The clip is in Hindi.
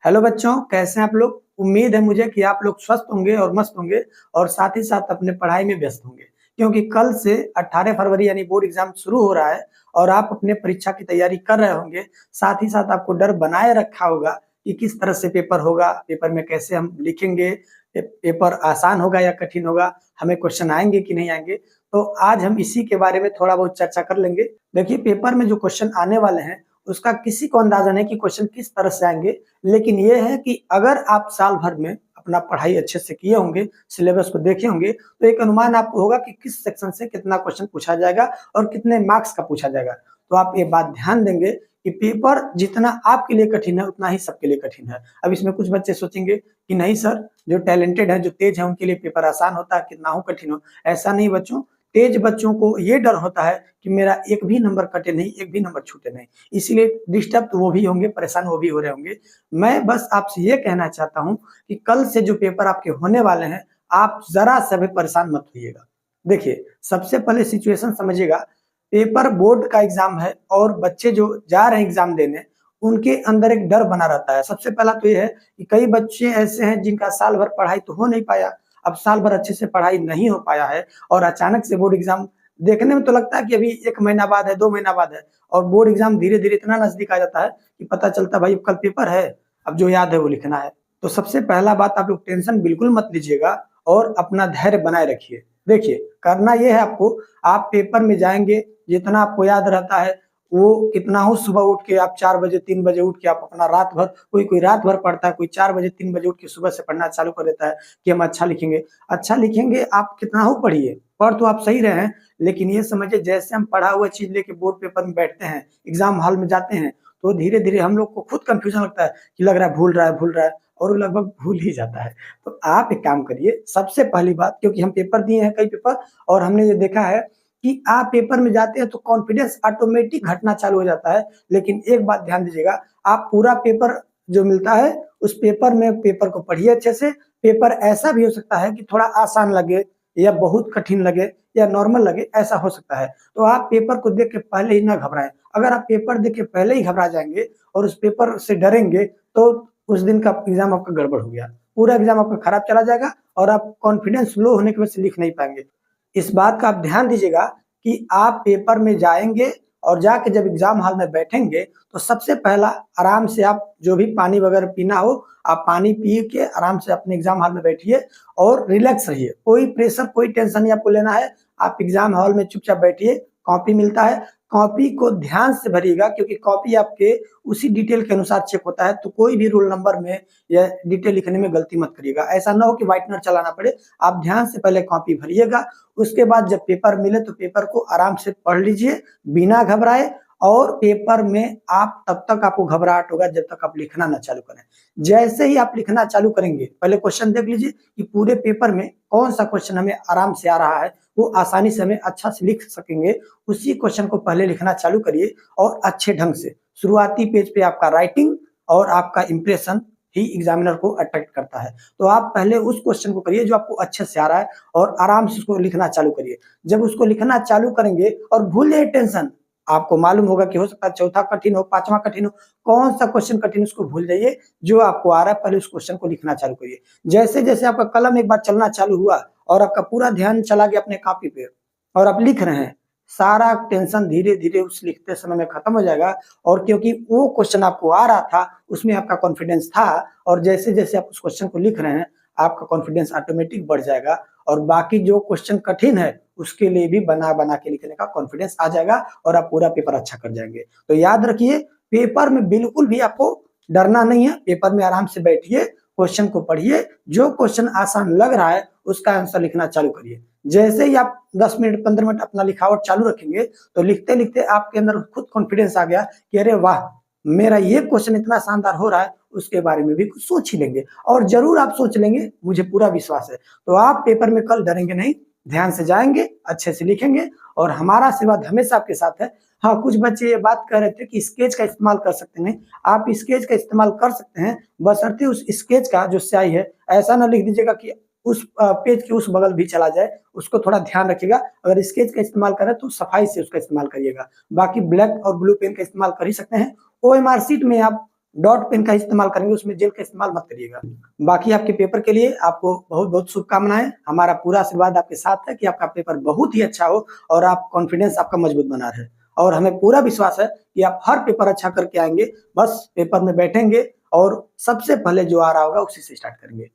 हेलो बच्चों, कैसे हैं आप लोग। उम्मीद है मुझे कि आप लोग स्वस्थ होंगे और मस्त होंगे और साथ ही साथ अपने पढ़ाई में व्यस्त होंगे, क्योंकि कल से 18 फरवरी यानी बोर्ड एग्जाम शुरू हो रहा है और आप अपने परीक्षा की तैयारी कर रहे होंगे। साथ ही साथ आपको डर बनाए रखा होगा कि किस तरह से पेपर होगा, पेपर में कैसे हम लिखेंगे, पेपर आसान होगा या कठिन होगा, हमें क्वेश्चन आएंगे कि नहीं आएंगे। तो आज हम इसी के बारे में थोड़ा बहुत चर्चा कर लेंगे। देखिए, पेपर में जो क्वेश्चन आने वाले हैं उसका किसी को अंदाजा नहीं कि क्वेश्चन किस तरह से आएंगे, लेकिन ये है कि अगर आप साल भर में अपना पढ़ाई अच्छे से किए होंगे, सिलेबस को देखे होंगे, तो एक अनुमान आपको होगा कि किस सेक्शन से कितना क्वेश्चन पूछा जाएगा और कितने मार्क्स का पूछा जाएगा। तो आप ये बात ध्यान देंगे कि पेपर जितना आपके लिए कठिन है उतना ही सबके लिए कठिन है। अब इसमें कुछ बच्चे सोचेंगे कि नहीं सर, जो टैलेंटेड है, जो तेज है, उनके लिए पेपर आसान होता है, कितना हो कठिन हो। ऐसा नहीं बच्चों, तेज बच्चों को ये डर होता है कि मेरा एक भी नंबर कटे नहीं, एक भी नंबर छूटे नहीं, इसीलिए डिस्टर्ब तो वो भी होंगे, परेशान वो भी हो रहे होंगे। मैं बस आपसे ये कहना चाहता हूं कि कल से जो पेपर आपके होने वाले हैं, आप जरा सा भी परेशान मत होइएगा। देखिए, सबसे पहले सिचुएशन समझिएगा। पेपर बोर्ड का एग्जाम है और बच्चे जो जा रहे हैं एग्जाम देने, उनके अंदर एक डर बना रहता है। सबसे पहला तो ये है कि कई बच्चे ऐसे हैं जिनका साल भर पढ़ाई तो हो नहीं पाया। अब साल भर अच्छे से पढ़ाई नहीं हो पाया है और अचानक से बोर्ड एग्जाम, देखने में तो लगता है कि अभी 1 महीना बाद है, 2 महीना बाद है, और बोर्ड एग्जाम धीरे धीरे इतना नजदीक आ जाता है कि पता चलता है भाई कल पेपर है, अब जो याद है वो लिखना है। तो सबसे पहला बात, आप लोग टेंशन बिल्कुल मत लीजिएगा और अपना धैर्य बनाए रखिए। देखिए, करना यह है आपको, आप पेपर में जाएंगे, जितना आपको याद रहता है वो कितना हो, सुबह उठ के आप 4 बजे 3 बजे उठ के आप अपना रात भर, कोई कोई रात भर पढ़ता है, कोई 4 बजे 3 बजे उठ के सुबह से पढ़ना चालू कर देता है कि हम अच्छा लिखेंगे। अच्छा लिखेंगे, आप कितना हो पढ़िए, पढ़ तो आप सही रहे हैं, लेकिन ये समझिए जैसे हम पढ़ा हुआ चीज लेके बोर्ड पेपर में बैठते हैं, एग्जाम हॉल में जाते हैं, तो धीरे धीरे हम लोग को खुद कंफ्यूजन लगता है कि लग रहा है भूल रहा है, और वो लगभग भूल ही जाता है। तो आप एक काम करिए, सबसे पहली बात, क्योंकि हम पेपर दिए हैं कई पेपर, और हमने ये देखा है कि आप पेपर में जाते हैं तो कॉन्फिडेंस ऑटोमेटिक घटना चालू हो जाता है। लेकिन एक बात ध्यान दीजिएगा, आप पूरा पेपर जो मिलता है उस पेपर में पेपर को पढ़िए अच्छे से। पेपर ऐसा भी हो सकता है कि थोड़ा आसान लगे या बहुत कठिन लगे या नॉर्मल लगे, ऐसा हो सकता है। तो आप पेपर को देख के पहले ही ना घबराएं। अगर आप पेपर देख के पहले ही घबरा जाएंगे और उस पेपर से डरेंगे, तो उस दिन का एग्जाम आपका गड़बड़ हो गया, पूरा एग्जाम आपका खराब चला जाएगा और आप कॉन्फिडेंस लो होने की वजह से लिख नहीं पाएंगे। इस बात का आप ध्यान दीजिएगा कि आप पेपर में जाएंगे और जाके जब एग्जाम हॉल में बैठेंगे, तो सबसे पहला आराम से आप जो भी पानी वगैरह पीना हो, आप पानी पी के आराम से अपने एग्जाम हॉल में बैठिए और रिलैक्स रहिए। कोई प्रेशर, कोई टेंशन नहीं आपको लेना है। आप एग्जाम हॉल में चुपचाप बैठिए, कॉपी मिलता है, कॉपी को ध्यान से भरिएगा, क्योंकि कॉपी आपके उसी डिटेल के अनुसार चेक होता है। तो कोई भी रोल नंबर में या डिटेल लिखने में गलती मत करिएगा, ऐसा ना हो कि व्हाइटनर चलाना पड़े। आप ध्यान से पहले कॉपी भरिएगा, उसके बाद जब पेपर मिले तो पेपर को आराम से पढ़ लीजिए बिना घबराए। और पेपर में आप तब तक आपको घबराहट होगा जब तक आप लिखना ना चालू करें। जैसे ही आप लिखना चालू करेंगे, पहले क्वेश्चन देख लीजिए कि पूरे पेपर में कौन सा क्वेश्चन हमें आराम से आ रहा है, वो आसानी से हमें अच्छा से लिख सकेंगे, उसी क्वेश्चन को पहले लिखना चालू करिए। और अच्छे ढंग से शुरुआती पेज पे आपका राइटिंग और आपका इंप्रेशन ही एग्जामिनर को अट्रैक्ट करता है। तो आप पहले उस क्वेश्चन को करिए जो आपको अच्छे से आ रहा है और आराम से उसको लिखना चालू करिए। जब उसको लिखना चालू करेंगे और भूल जाइए टेंशन, आपको मालूम होगा कि हो सकता है चौथा कठिन हो, पांचवा कठिन हो, कौन सा क्वेश्चन कठिन उसको भूल जाइए, जो आपको आ रहा है पहले उस क्वेश्चन को लिखना चालू करिए। जैसे जैसे आपका कलम एक बार चलना चालू हुआ और आपका पूरा ध्यान चला गया अपने कॉपी पे और आप लिख रहे हैं, सारा टेंशन धीरे धीरे उस लिखते समय में खत्म हो जाएगा। और क्योंकि वो क्वेश्चन आपको आ रहा था, उसमें आपका कॉन्फिडेंस था, और जैसे जैसे आप उस क्वेश्चन को लिख रहे हैं, आपका कॉन्फिडेंस ऑटोमेटिक बढ़ जाएगा और बाकी जो क्वेश्चन कठिन है उसके लिए भी बना बना के लिखने का कॉन्फिडेंस आ जाएगा और आप पूरा पेपर अच्छा कर जाएंगे। तो याद रखिए, पेपर में बिल्कुल भी आपको डरना नहीं है। पेपर में आराम से बैठिए, क्वेश्चन को पढ़िए, जो क्वेश्चन आसान लग रहा है उसका आंसर लिखना चालू करिए। जैसे ही आप 10 मिनट 15 मिनट अपना लिखावट चालू रखेंगे, तो लिखते लिखते आपके अंदर खुद कॉन्फिडेंस आ गया कि अरे वाह, मेरा ये क्वेश्चन इतना शानदार हो रहा है, उसके बारे में भी कुछ सोच ही लेंगे। और जरूर आप सोच लेंगे, मुझे पूरा विश्वास है। तो आप पेपर में कल डरेंगे नहीं, ध्यान से जाएंगे, अच्छे से लिखेंगे, और हमारा आशीर्वाद हमेशा आपके साथ है। हाँ, कुछ बच्चे ये बात कर रहे थे कि स्केच का इस्तेमाल कर सकते हैं। आप स्केच का इस्तेमाल कर सकते हैं, बशर्ते उस स्केच का जो स्याही है, ऐसा ना लिख दीजिएगा कि उस पेज के उस बगल भी चला जाए, उसको थोड़ा ध्यान रखिएगा। अगर स्केच का इस्तेमाल करें तो सफाई से उसका इस्तेमाल करिएगा। बाकी ब्लैक और ब्लू पेन का इस्तेमाल कर ही सकते हैं। ओएमआर शीट में आप डॉट पेन का इस्तेमाल करेंगे, उसमें जेल का इस्तेमाल मत करिएगा। बाकी आपके पेपर के लिए आपको बहुत-बहुत शुभकामनाएँ। हमारा पूरा आशीर्वाद आपके साथ है कि आपका पेपर बहुत ही अच्छा हो और आप कॉन्फिडेंस आपका मजबूत बना रहे। और हमें पूरा विश्वास है कि आप हर पेपर अच्छा करके आएँगे। बस पेपर में बैठेंगे और सबसे पहले जो आ रहा होगा उसी से स्टार्ट करेंगे।